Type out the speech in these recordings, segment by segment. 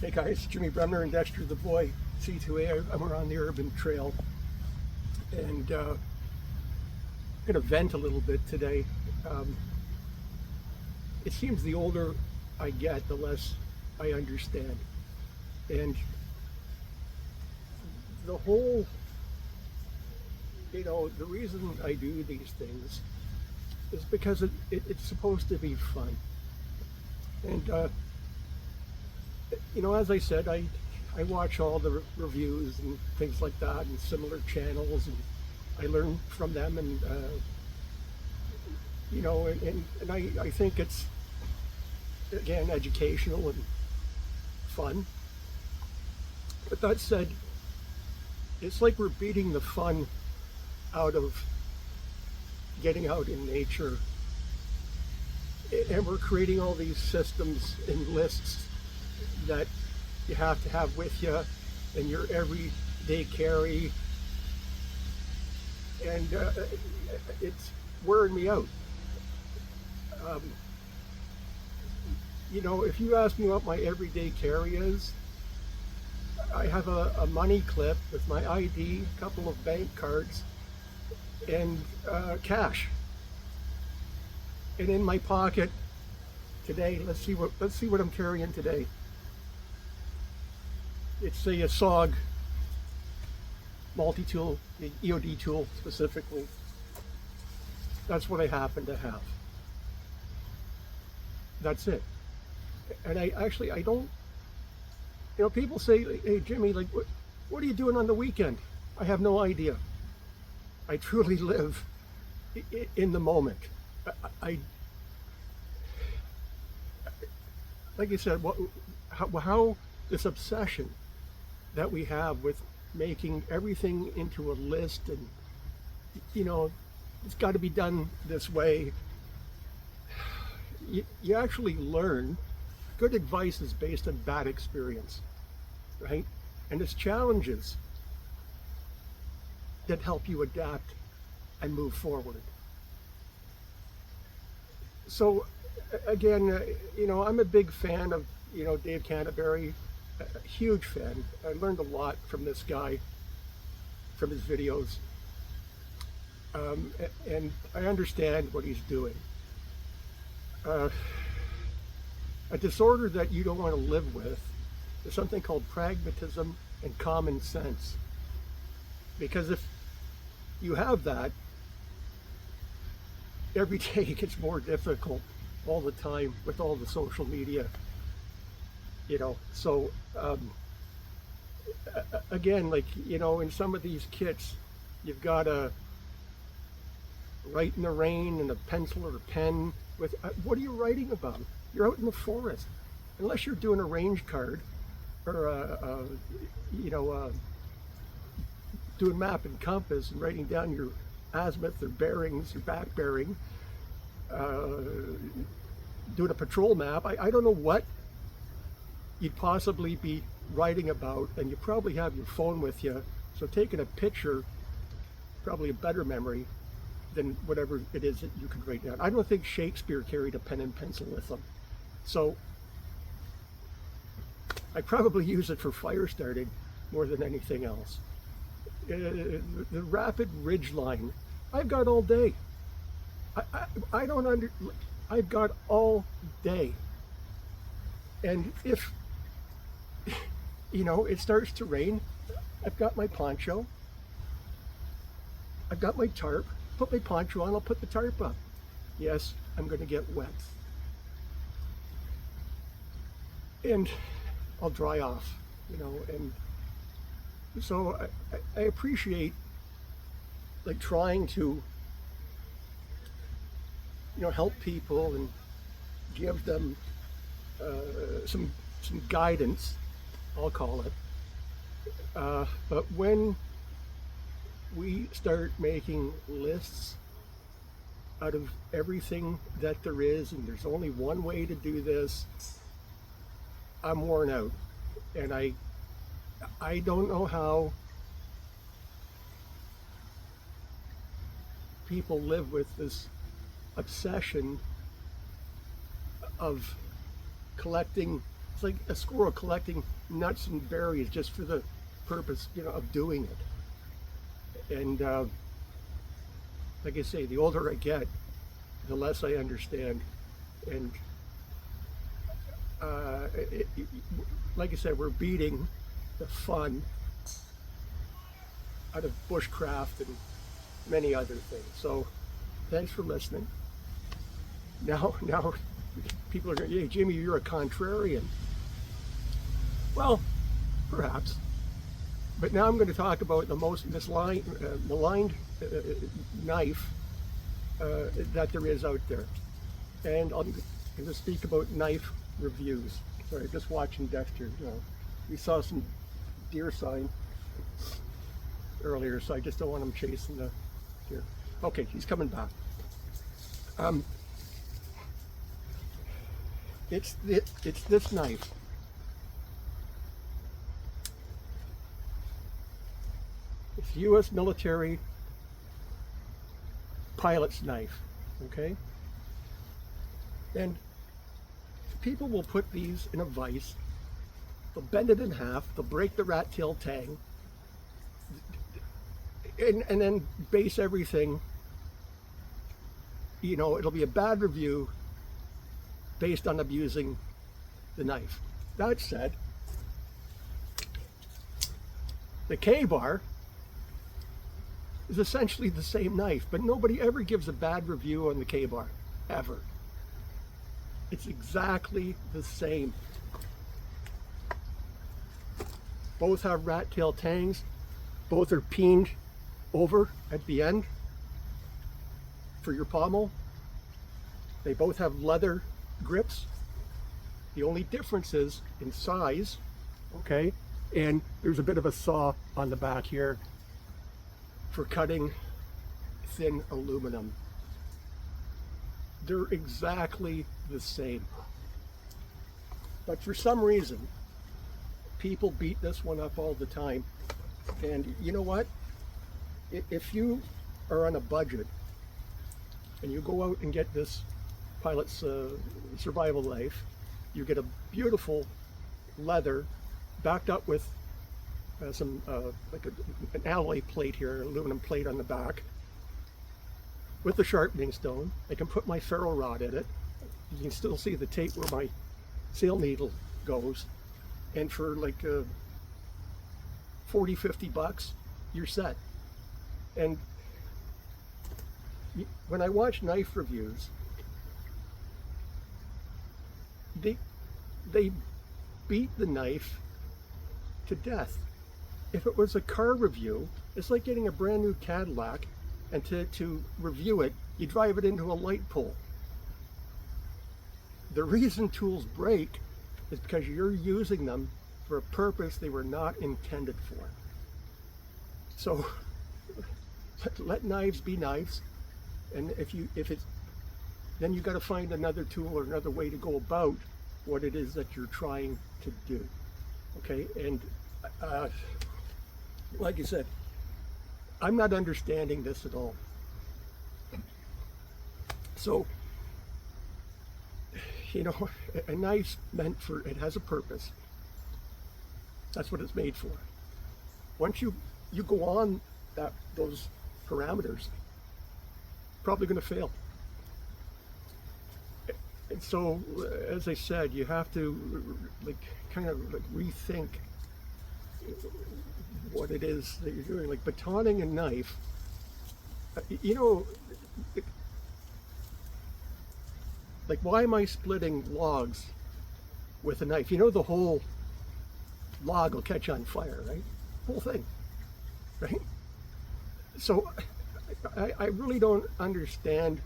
Hey guys, Jimmy Bremner and Dexter the boy, CTOA. I'm around the urban trail and I'm going to vent a little bit today. Um, it seems the older I get, the less I understand. And the whole, the reason I do these things is because it's supposed to be fun. And, as I said, I watch all the reviews and things like that and similar channels, and I learn from them, and I think it's, again, educational and fun. But that said, it's like we're beating the fun out of getting out in nature, and we're creating all these systems and lists that you have to have with you in your everyday carry, and it's wearing me out. Um, if you ask me what my everyday carry is, I have a money clip with my ID, a couple of bank cards, and cash. And in my pocket today, let's see what I'm carrying today. It's a SOG multi-tool, the EOD tool specifically. That's what I happen to have. That's it. And I don't, people say, hey Jimmy, like, what are you doing on the weekend? I have no idea. I truly live in the moment. I like I said, how this obsession that we have with making everything into a list, and it's got to be done this way. You actually learn. Good advice is based on bad experience, right? And it's challenges that help you adapt and move forward. So again, I'm a big fan of, Dave Canterbury, a huge fan. I learned a lot from this guy, from his videos. And I understand what he's doing. A disorder that you don't want to live with is something called pragmatism and common sense. Because if you have that, every day it gets more difficult all the time with all the social media, So again, like, in some of these kits, you've got to write in the rain and a pencil or a pen with, what are you writing about? You're out in the forest. Unless you're doing a range card or doing map and compass and writing down your azimuth or bearings, your back bearing, doing a patrol map. I don't know what you'd possibly be writing about, and you probably have your phone with you, so taking a picture, probably a better memory than whatever it is that you could write down. I don't think Shakespeare carried a pen and pencil with him. So I probably use it for fire starting more than anything else. The rapid ridge line, I've got all day. I've got all day. And if, it starts to rain, I've got my poncho, I've got my tarp, put my poncho on, I'll put the tarp up. Yes, I'm going to get wet. And I'll dry off, and so I appreciate, like, trying to, help people and give them some guidance, I'll call it. But when we start making lists out of everything that there is, and there's only one way to do this, I'm worn out. And I don't know how people live with this obsession of collecting It's like a squirrel collecting nuts and berries just for the purpose, of doing it. And like I say, the older I get, the less I understand. And like I said, we're beating the fun out of bushcraft and many other things. So thanks for listening. Now people are going, hey, Jimmy, you're a contrarian. Well, perhaps. But now I'm going to talk about the most maligned knife that there is out there. And I'm going to speak about knife reviews. Sorry, just watching Dexter. We saw some deer sign earlier, so I just don't want him chasing the deer. Okay, he's coming back. It's this knife. It's U.S. military pilot's knife, okay? And people will put these in a vise, they'll bend it in half, they'll break the rat tail tang, and then base everything, it'll be a bad review based on abusing the knife. That said, the K-bar is essentially the same knife, but nobody ever gives a bad review on the K-bar, ever. It's exactly the same. Both have rat tail tangs. Both are peened over at the end for your pommel. They both have leather grips. The only difference is in size, okay? And there's a bit of a saw on the back here for cutting thin aluminum. They're exactly the same. But for some reason, people beat this one up all the time. And you know what? If you are on a budget and you go out and get this pilot's survival knife, you get a beautiful leather backed up with some like an alloy plate here, aluminum plate on the back with the sharpening stone. I can put my ferro rod in it. You can still see the tape where my sail needle goes. And for like 40, 50 bucks, you're set. And when I watch knife reviews, they beat the knife to death. If it was a car review, it's like getting a brand new Cadillac, and to review it, you drive it into a light pole. The reason tools break is because you're using them for a purpose they were not intended for. So let knives be knives, and then you got to find another tool or another way to go about what it is that you're trying to do. Okay, and like I said, I'm not understanding this at all. So, a knife's meant for, it has a purpose. That's what it's made for. Once you go on those parameters, probably going to fail. And so, as I said, you have to kind of rethink what it is that you're doing. Like batoning a knife, like why am I splitting logs with a knife? The whole log will catch on fire, right? Whole thing, right? So I really don't understand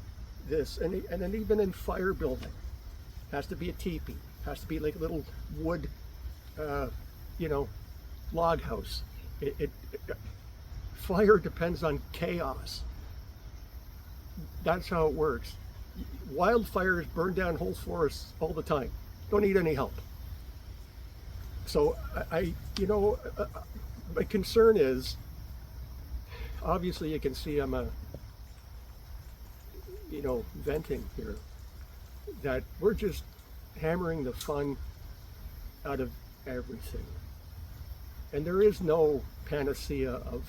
this. And then even in fire building, has to be a teepee, has to be like a little wood, log house. Fire depends on chaos. That's how it works. Wildfires burn down whole forests all the time. Don't need any help. So my concern is, obviously you can see I'm venting here, that we're just hammering the fun out of everything. And there is no panacea of,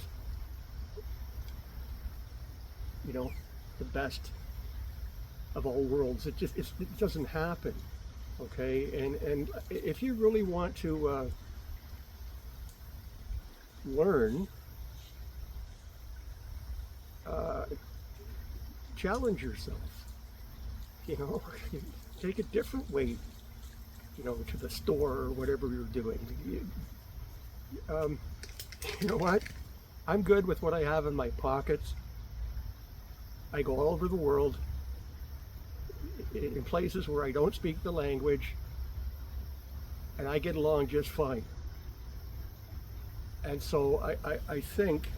you know, the best of all worlds. It doesn't happen. Okay, and if you really want to learn, challenge yourself. You know, take a different way, you know, to the store or whatever you're doing. You know what? I'm good with what I have in my pockets. I go all over the world, in places where I don't speak the language, and I get along just fine. And so I think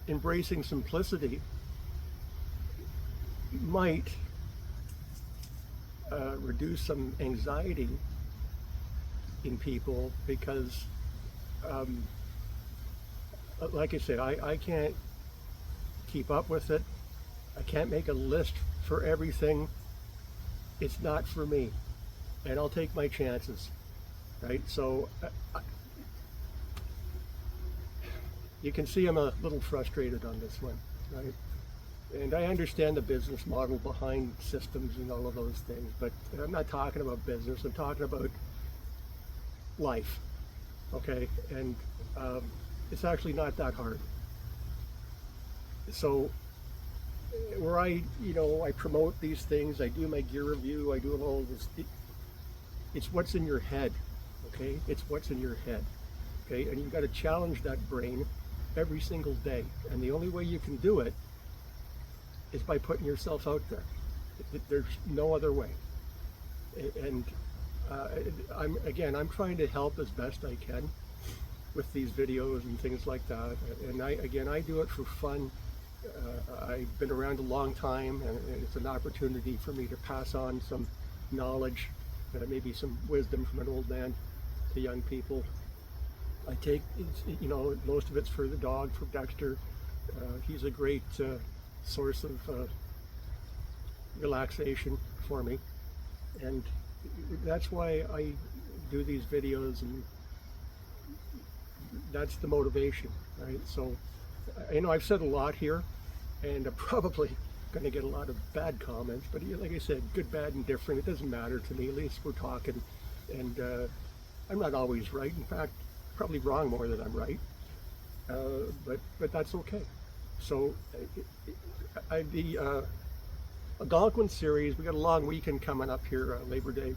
embracing simplicity might reduce some anxiety in people, because like I said, I can't keep up with it. I can't make a list for everything. It's not for me, and I'll take my chances, right? So you can see I'm a little frustrated on this one, right? And I understand the business model behind systems and all of those things, but I'm not talking about business. I'm talking about life, okay? And it's actually not that hard. So where I promote these things, I do my gear review, I do all this, it's what's in your head, okay? It's what's in your head, okay? And you've got to challenge that brain every single day. And the only way you can do it is by putting yourself out there. There's no other way. And I'm trying to help as best I can with these videos and things like that. And I do it for fun. I've been around a long time, and it's an opportunity for me to pass on some knowledge, maybe some wisdom from an old man to young people. I take, you know, most of it's for the dog, for Dexter. He's a great source of relaxation for me, and that's why I do these videos, and that's the motivation, right? So I know I've said a lot here, and I'm probably going to get a lot of bad comments, but like I said, good, bad, and different, it doesn't matter to me. At least we're talking, and I'm not always right. In fact, probably wrong more than I'm right, but that's okay. So the Algonquin series, we got a long weekend coming up here, Labor Day.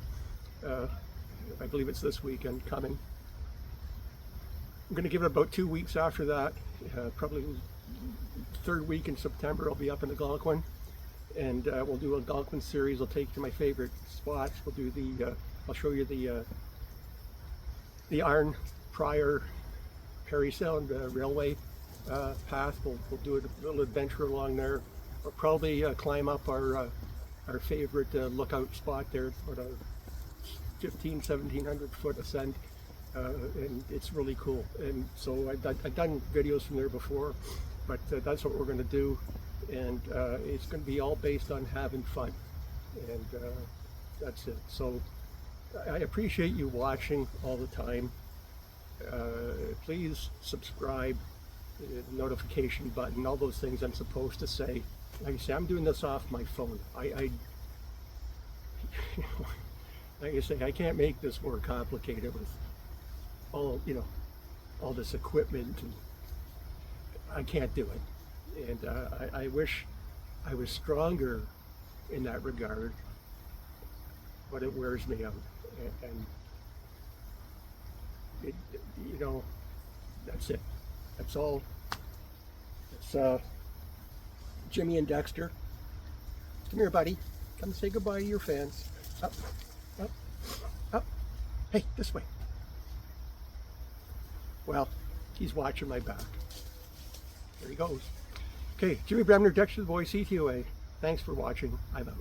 I believe it's this weekend coming. I'm going to give it about 2 weeks after that, probably third week in September. I'll be up in Algonquin, and we'll do a Algonquin series. I'll take you to my favorite spots. We'll do I'll show you the Iron Prior Perry Sound Railway path. We'll do a little adventure along there. We'll probably climb up our favorite lookout spot there, about a 1,700 foot ascent, and it's really cool. And so I've done videos from there before, but that's what we're going to do, and it's going to be all based on having fun, and that's it. So I appreciate you watching all the time. Please subscribe, notification button, all those things I'm supposed to say. Like I say, I'm doing this off my phone. Like I say, I can't make this more complicated with all this equipment, and I can't do it. And I wish I was stronger in that regard, but it wears me out. And that's it. That's all. It's Jimmy and Dexter. Come here, buddy. Come say goodbye to your fans. Up, up, up. Hey, this way. Well, he's watching my back. There he goes. Okay, Jimmy Bremner, Dexter the Boy, CTOA. Thanks for watching. I'm out.